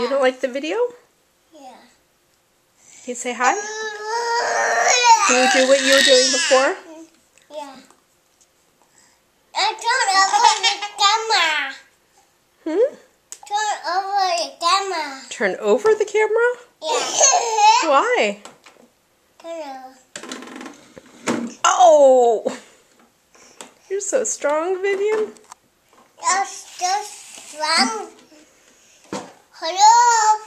You don't like the video? Yeah. Can you say hi? Can you do what you were doing before? Yeah. Turn over the camera. Turn over the camera. Turn over the camera? Yeah. Why? Turn over. Oh! You're so strong, Vivian. That's just strong. Hello.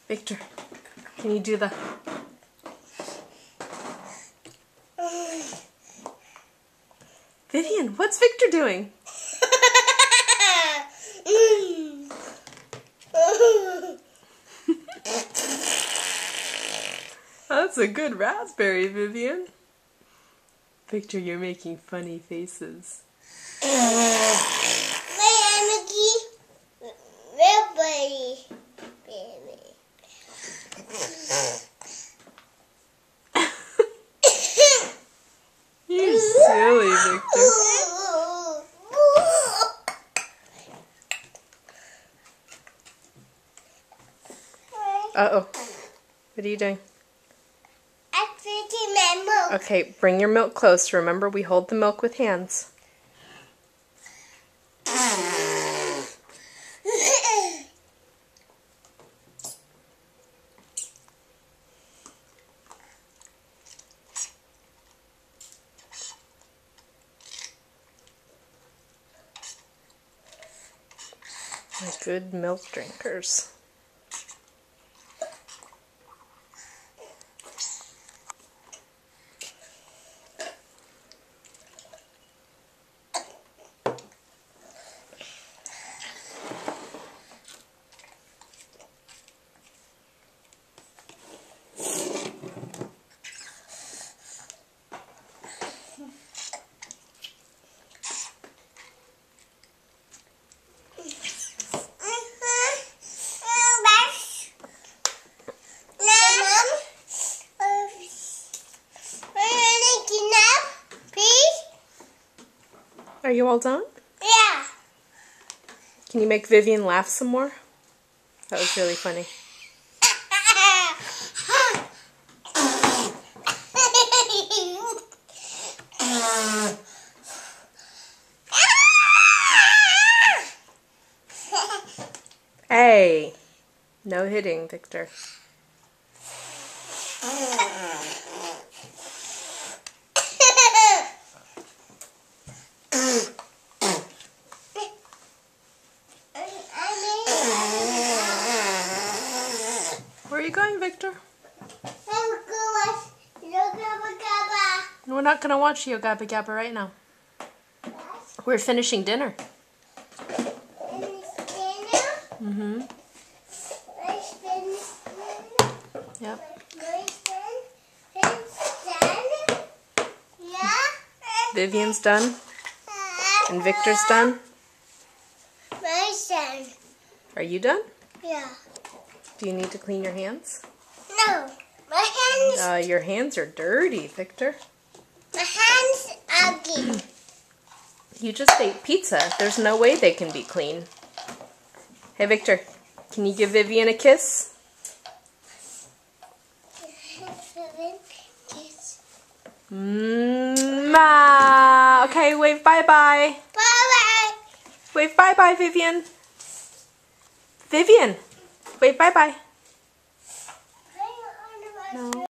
Victor, can you do the... Vivian, what's Victor doing? That's a good raspberry, Vivian. Victor, you're making funny faces. You're silly, Victor. Uh-oh. What are you doing? I'm drinking my milk. Okay, bring your milk close. Remember, we hold the milk with hands. My good milk drinkers. Are you all done? Yeah. Can you make Vivian laugh some more? That was really funny. Hey! No hitting, Victor. Where are you going, Victor? We're not going to watch Yo Gabba Gabba right now. We're finishing dinner. Mm-hmm. Yep. Vivian's done. And Victor's done. Are you done? Yeah. Do you need to clean your hands? No. My hands. Your hands are dirty, Victor. My hands are clean. You just ate pizza. There's no way they can be clean. Hey, Victor, can you give Vivian a kiss? Mwah. Okay, wave bye-bye. Bye-bye. Wave bye-bye, Vivian. Vivian, wave bye-bye. No.